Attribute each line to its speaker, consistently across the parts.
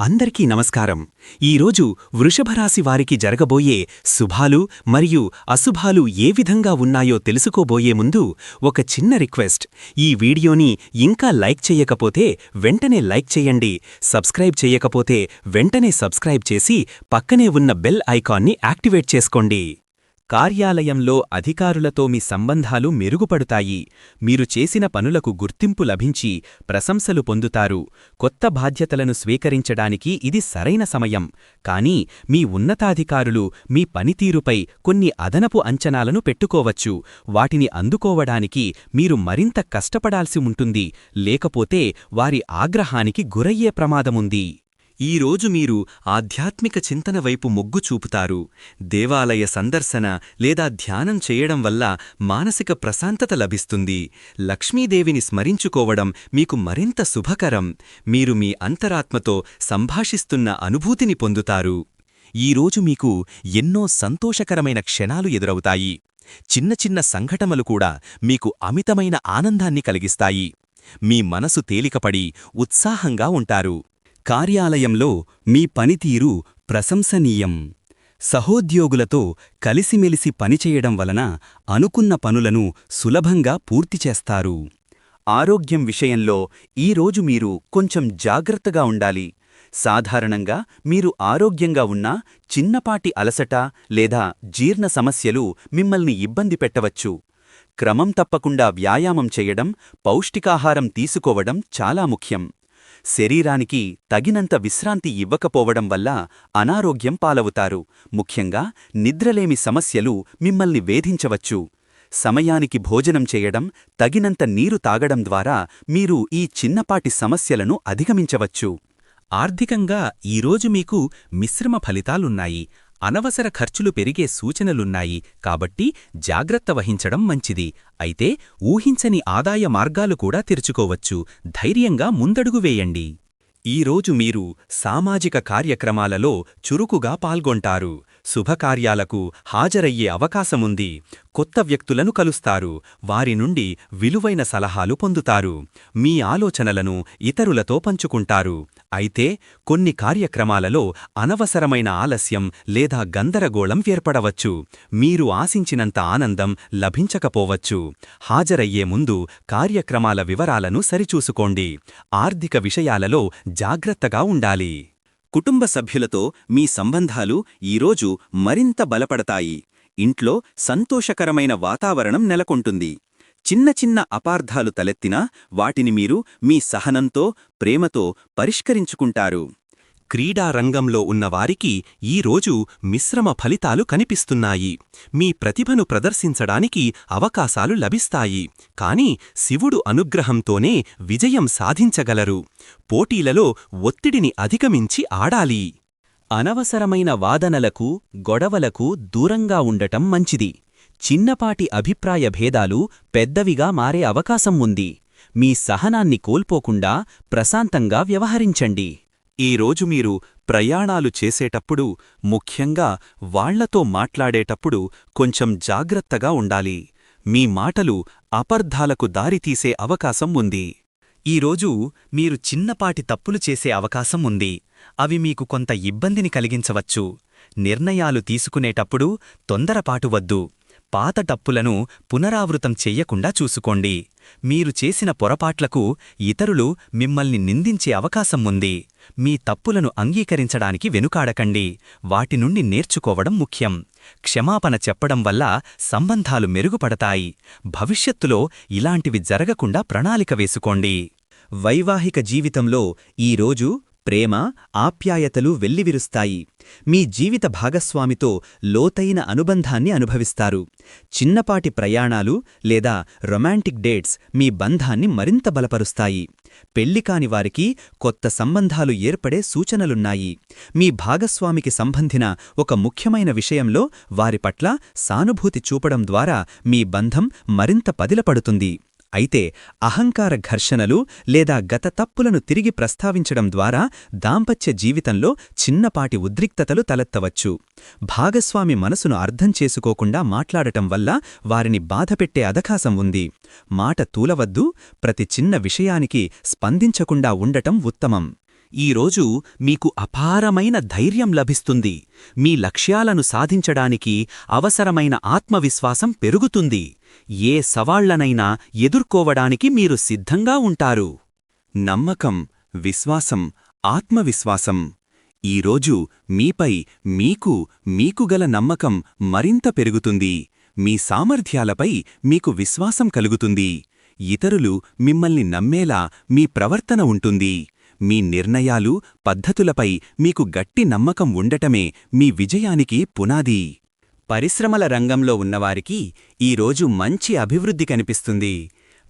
Speaker 1: అందరికీ నమస్కారం. ఈరోజు వృషభరాశి వారికి జరగబోయే శుభాలు మరియు అశుభాలు ఏ విధంగా ఉన్నాయో తెలుసుకోబోయే ముందు ఒక చిన్న రిక్వెస్ట్. ఈ వీడియోని ఇంకా లైక్ చెయ్యకపోతే వెంటనే లైక్ చెయ్యండి. సబ్స్క్రైబ్ చెయ్యకపోతే వెంటనే సబ్స్క్రైబ్ చేసి పక్కనే ఉన్న బెల్ ఐకాన్ని యాక్టివేట్ చేసుకోండి. కార్యాలయంలో అధికారులతో మీ సంబంధాలు మెరుగుపడుతాయి. మీరు చేసిన పనులకు గుర్తింపు లభించి ప్రశంసలు పొందుతారు. కొత్త బాధ్యతలను స్వీకరించడానికి ఇది సరైన సమయం. కానీ మీ ఉన్నతాధికారులు మీ పనితీరుపై కొన్ని అదనపు అంచనాలను పెట్టుకోవచ్చు. వాటిని అందుకోవడానికి మీరు మరింత కష్టపడాల్సి ఉంటుంది. లేకపోతే వారి ఆగ్రహానికి గురయ్యే ప్రమాదముంది. ఈరోజు మీరు ఆధ్యాత్మిక చింతన వైపు మొగ్గు చూపుతారు. దేవాలయ సందర్శన లేదా ధ్యానం చేయడం వల్ల మానసిక ప్రశాంతత లభిస్తుంది. లక్ష్మీదేవిని స్మరించుకోవడం మీకు మరింత శుభకరం. మీరు మీ అంతరాత్మతో సంభాషిస్తున్న అనుభూతిని పొందుతారు. ఈరోజు మీకు ఎన్నో సంతోషకరమైన క్షణాలు ఎదురవుతాయి. చిన్న చిన్న సంఘటనలు కూడా మీకు అమితమైన ఆనందాన్ని కలిగిస్తాయి. మీ మనసు తేలికపడి ఉత్సాహంగా ఉంటారు. కార్యాలయంలో మీ పనితీరు ప్రశంసనీయం. సహోద్యోగులతో కలిసిమెలిసి పనిచేయడం వలన అనుకున్న పనులను సులభంగా పూర్తిచేస్తారు. ఆరోగ్యం విషయంలో ఈరోజు మీరు కొంచెం జాగ్రత్తగా ఉండాలి. సాధారణంగా మీరు ఆరోగ్యంగా ఉన్నా చిన్నపాటి అలసట లేదా జీర్ణ సమస్యలు మిమ్మల్ని ఇబ్బంది పెట్టవచ్చు. క్రమం తప్పకుండా వ్యాయామం చేయడం, పౌష్టికాహారం తీసుకోవడం చాలా ముఖ్యం. శరీరానికి తగినంత విశ్రాంతి ఇవ్వకపోవడం వల్ల అనారోగ్యం పాలవుతారు. ముఖ్యంగా నిద్రలేమి సమస్యలు మిమ్మల్ని వేధించవచ్చు. సమయానికి భోజనం చేయడం, తగినంత నీరు తాగడం ద్వారా మీరు ఈ చిన్నపాటి సమస్యలను అధిగమించవచ్చు. ఆర్థికంగా ఈరోజు మీకు మిశ్రమ ఫలితాలున్నాయి. అనవసర ఖర్చులు పెరిగే సూచనలున్నాయి. కాబట్టి జాగ్రత్త వహించడం మంచిది. అయితే ఊహించని ఆదాయ మార్గాలు కూడా తెరుచుకోవచ్చు. ధైర్యంగా ముందడుగు వేయండి. ఈరోజు మీరు సామాజిక కార్యక్రమాలలో చురుకుగా పాల్గొంటారు. శుభకార్యాలకు హాజరయ్యే అవకాశముంది. కొత్త వ్యక్తులను కలుస్తారు. వారి నుండి విలువైన సలహాలు పొందుతారు. మీ ఆలోచనలను ఇతరులతో పంచుకుంటారు. అయితే కొన్ని కార్యక్రమాలలో అనవసరమైన ఆలస్యం లేదా గందరగోళం ఏర్పడవచ్చు. మీరు ఆశించినంత ఆనందం లభించకపోవచ్చు. హాజరయ్యే ముందు కార్యక్రమాల వివరాలను సరిచూసుకోండి. ఆర్థిక విషయాలలో జాగ్రత్తగా ఉండాలి. కుటుంబ సభ్యులతో మీ సంబంధాలు ఈరోజు మరింత బలపడతాయి. ఇంట్లో సంతోషకరమైన వాతావరణం నెలకొంటుంది. చిన్న చిన్న అపార్థాలు తలెత్తినా వాటిని మీరు మీ సహనంతో, ప్రేమతో పరిష్కరించుకుంటారు. క్రీడా రంగంలో ఉన్నవారికి ఈరోజు మిశ్రమ ఫలితాలు కనిపిస్తున్నాయి. మీ ప్రతిభను ప్రదర్శించడానికి అవకాశాలు లభిస్తాయి. కానీ శివుడు అనుగ్రహంతోనే విజయం సాధించగలరు. పోటీలలో ఒత్తిడిని అధిగమించి ఆడాలి. అనవసరమైన వాదనలకు, గొడవలకు దూరంగా ఉండటం మంచిది. చిన్నపాటి అభిప్రాయ భేదాలు పెద్దవిగా మారే అవకాశం ఉంది. మీ సహనాన్ని కోల్పోకుండా ప్రశాంతంగా వ్యవహరించండి. ఈరోజు మీరు ప్రయాణాలు చేసేటప్పుడు, ముఖ్యంగా వాళ్లతో మాట్లాడేటప్పుడు కొంచెం జాగ్రత్తగా ఉండాలి. మీ మాటలు అపార్థాలకు దారితీసే అవకాశం ఉంది. ఈరోజు మీరు చిన్నపాటి తప్పులు చేసే అవకాశం ఉంది. అవి మీకు కొంత ఇబ్బందిని కలిగించవచ్చు. నిర్ణయాలు తీసుకునేటప్పుడు తొందరపాటు వద్దు. పాత తప్పులను పునరావృతం చెయ్యకుండా చూసుకోండి. మీరు చేసిన పొరపాట్లకు ఇతరులు మిమ్మల్ని నిందించే అవకాశం ఉంది. మీ తప్పులను అంగీకరించడానికి వెనుకాడకండి. వాటి నుండి నేర్చుకోవడం ముఖ్యం. క్షమాపణ చెప్పడం వల్ల సంబంధాలు మెరుగుపడతాయి. భవిష్యత్తులో ఇలాంటివి జరగకుండా ప్రణాళిక వేసుకోండి. వైవాహిక జీవితంలో ఈరోజు ప్రేమ, ఆప్యాయతలు వెల్లివిరుస్తాయి. మీ జీవిత భాగస్వామితో లోతైన అనుబంధాన్ని అనుభవిస్తారు. చిన్నపాటి ప్రయాణాలు లేదా రొమాంటిక్ డేట్స్ మీ బంధాన్ని మరింత బలపరుస్తాయి. పెళ్లికాని వారికి కొత్త సంబంధాలు ఏర్పడే సూచనలున్నాయి. మీ భాగస్వామికి సంబంధించిన ఒక ముఖ్యమైన విషయంలో వారి పట్ల సానుభూతి చూపడం ద్వారా మీ బంధం మరింత పదిలపడుతుంది. అయితే అహంకార ఘర్షణలు లేదా గత తప్పులను తిరిగి ప్రస్తావించడం ద్వారా దాంపత్య జీవితంలో చిన్నపాటి ఉద్రిక్తతలు తలెత్తవచ్చు. భాగస్వామి మనసును అర్థం చేసుకోకుండా మాట్లాడటం వల్ల వారిని బాధపెట్టే అవకాశం ఉంది. మాట తూలవద్దు. ప్రతి చిన్న విషయానికి స్పందించకుండా ఉండటం ఉత్తమం. ఈరోజు మీకు అపారమైన ధైర్యం లభిస్తుంది. మీ లక్ష్యాలను సాధించడానికి అవసరమైన ఆత్మవిశ్వాసం పెరుగుతుంది. ఏ సవాళ్లనైనా ఎదుర్కోవడానికి మీరు సిద్ధంగా ఉంటారు. నమ్మకం, విశ్వాసం, ఆత్మవిశ్వాసం. ఈరోజు మీపై మీకు గల నమ్మకం మరింత పెరుగుతుంది. మీ సామర్థ్యాలపై మీకు విశ్వాసం కలుగుతుంది. ఇతరులు మిమ్మల్ని నమ్మేలా మీ ప్రవర్తన ఉంటుంది. మీ నిర్ణయాలు, పద్ధతులపై మీకు గట్టి నమ్మకం ఉండటమే మీ విజయానికి పునాది. పరిశ్రమల రంగంలో ఉన్నవారికి ఈరోజు మంచి అభివృద్ధి కనిపిస్తుంది.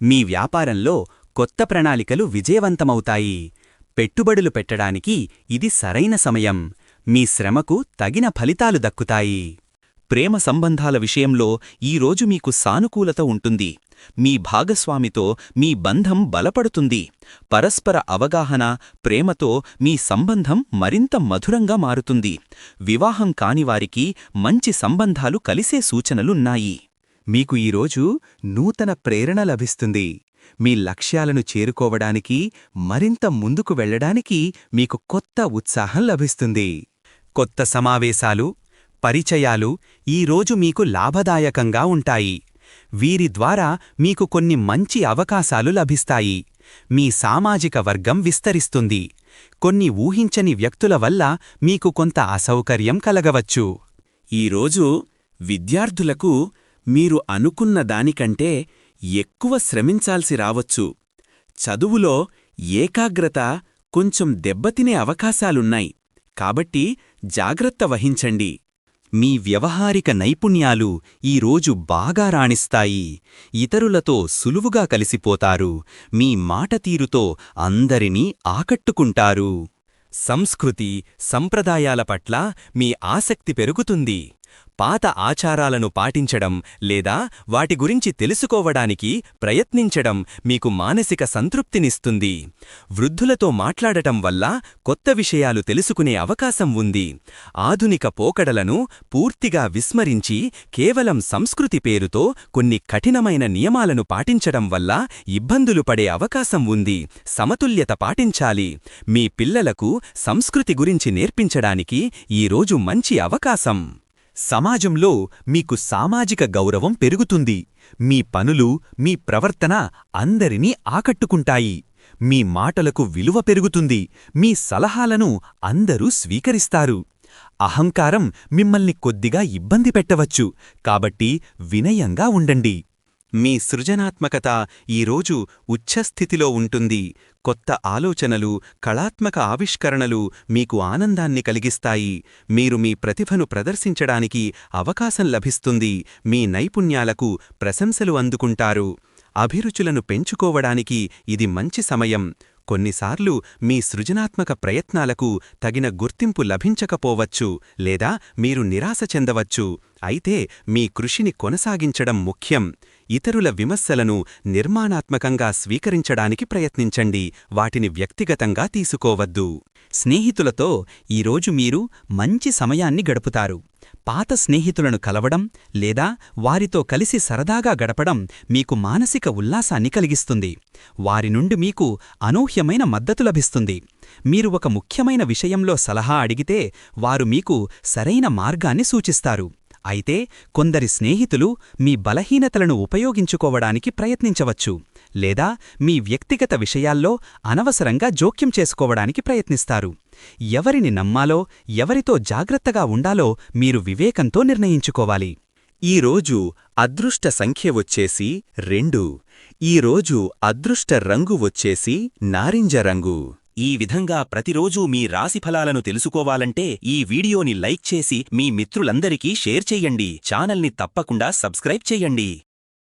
Speaker 1: మీ వ్యాపారంలో కొత్త ప్రణాళికలు విజయవంతమవుతాయి. పెట్టుబడులు పెట్టడానికి ఇది సరైన సమయం. మీ శ్రమకు తగిన ఫలితాలు దక్కుతాయి. ప్రేమ సంబంధాల విషయంలో ఈరోజు మీకు సానుకూలత ఉంటుంది. మీ భాగస్వామితో మీ బంధం బలపడుతుంది. పరస్పర అవగాహన, ప్రేమతో మీ సంబంధం మరింత మధురంగా మారుతుంది. వివాహం కానివారికి మంచి సంబంధాలు కలిసే సూచనలున్నాయి. మీకు ఈరోజు నూతన ప్రేరణ లభిస్తుంది. మీ లక్ష్యాలను చేరుకోవడానికి, మరింత ముందుకు వెళ్లడానికి మీకు కొత్త ఉత్సాహం లభిస్తుంది. కొత్త సమావేశాలు, పరిచయాలు ఈరోజు మీకు లాభదాయకంగా ఉంటాయి. వీరి ద్వారా మీకు కొన్ని మంచి అవకాశాలు లభిస్తాయి. మీ సామాజిక వర్గం విస్తరిస్తుంది. కొన్ని ఊహించని వ్యక్తుల వల్ల మీకు కొంత అసౌకర్యం కలగవచ్చు. ఈరోజు విద్యార్థులకు మీరు అనుకున్న దానికంటే ఎక్కువ శ్రమించాల్సి రావచ్చు. చదువులో ఏకాగ్రత కొంచెం దెబ్బతినే అవకాశాలున్నాయి. కాబట్టి జాగ్రత్త వహించండి. మీ వ్యవహారిక నైపుణ్యాలు ఈరోజు బాగా రాణిస్తాయి. ఇతరులతో సులువుగా కలిసిపోతారు. మీ మాటతీరుతో అందరినీ ఆకట్టుకుంటారు. సంస్కృతి, సంప్రదాయాల పట్ల మీ ఆసక్తి పెరుగుతుంది. పాత ఆచారాలను పాటించడం లేదా వాటి గురించి తెలుసుకోవడానికి ప్రయత్నించడం మీకు మానసిక సంతృప్తినిస్తుంది. వృద్ధులతో మాట్లాడటం వల్ల కొత్త విషయాలు తెలుసుకునే అవకాశం ఉంది. ఆధునిక పోకడలను పూర్తిగా విస్మరించి కేవలం సంస్కృతి పేరుతో కొన్ని కఠినమైన నియమాలను పాటించడం వల్ల ఇబ్బందులు పడే అవకాశం ఉంది. సమతుల్యత పాటించాలి. మీ పిల్లలకు సంస్కృతి గురించి నేర్పించడానికి ఈరోజు మంచి అవకాశం. సమాజంలో మీకు సామాజిక గౌరవం పెరుగుతుంది. మీ పనులు, మీ ప్రవర్తన అందరినీ ఆకట్టుకుంటాయి. మీ మాటలకు విలువ పెరుగుతుంది. మీ సలహాలను అందరూ స్వీకరిస్తారు. అహంకారం మిమ్మల్ని కొద్దిగా ఇబ్బంది పెట్టవచ్చు. కాబట్టి వినయంగా ఉండండి. మీ సృజనాత్మకత ఈరోజు ఉచ్ఛస్థితిలో ఉంటుంది. కొత్త ఆలోచనలు, కళాత్మక ఆవిష్కరణలు మీకు ఆనందాన్ని కలిగిస్తాయి. మీరు మీ ప్రతిభను ప్రదర్శించడానికి అవకాశం లభిస్తుంది. మీ నైపుణ్యాలకు ప్రశంసలు అందుకుంటారు. అభిరుచులను పెంచుకోవడానికి ఇది మంచి సమయం. కొన్నిసార్లు మీ సృజనాత్మక ప్రయత్నాలకు తగిన గుర్తింపు లభించకపోవచ్చు లేదా మీరు నిరాశ చెందవచ్చు. అయితే మీ కృషిని కొనసాగించడం ముఖ్యం. ఇతరుల విమర్శలను నిర్మాణాత్మకంగా స్వీకరించడానికి ప్రయత్నించండి. వాటిని వ్యక్తిగతంగా తీసుకోవద్దు. స్నేహితులతో ఈరోజు మీరు మంచి సమయాన్ని గడుపుతారు. పాత స్నేహితులను కలవడం లేదా వారితో కలిసి సరదాగా గడపడం మీకు మానసిక ఉల్లాసాన్ని కలిగిస్తుంది. వారి నుండి మీకు అనూహ్యమైన మద్దతు లభిస్తుంది. మీరు ఒక ముఖ్యమైన విషయంలో సలహా అడిగితే వారు మీకు సరైన మార్గాన్ని సూచిస్తారు. అయితే కొందరి స్నేహితులు మీ బలహీనతలను ఉపయోగించుకోవడానికి ప్రయత్నించవచ్చు లేదా మీ వ్యక్తిగత విషయాల్లో అనవసరంగా జోక్యం చేసుకోవడానికి ప్రయత్నిస్తారు. ఎవరిని నమ్మాలో, ఎవరితో జాగ్రత్తగా ఉండాలో మీరు వివేకంతో నిర్ణయించుకోవాలి. ఈరోజు అదృష్ట సంఖ్య వచ్చేసి 2. ఈరోజు అదృష్ట రంగు వచ్చేసి నారింజ రంగు. ఈ విధంగా ప్రతిరోజూ మీ రాశిఫలాలను తెలుసుకోవాలంటే ఈ వీడియోని లైక్ చేసి మీ మిత్రులందరికీ షేర్ చెయ్యండి. ఛానల్ని తప్పకుండా సబ్స్క్రైబ్ చెయ్యండి.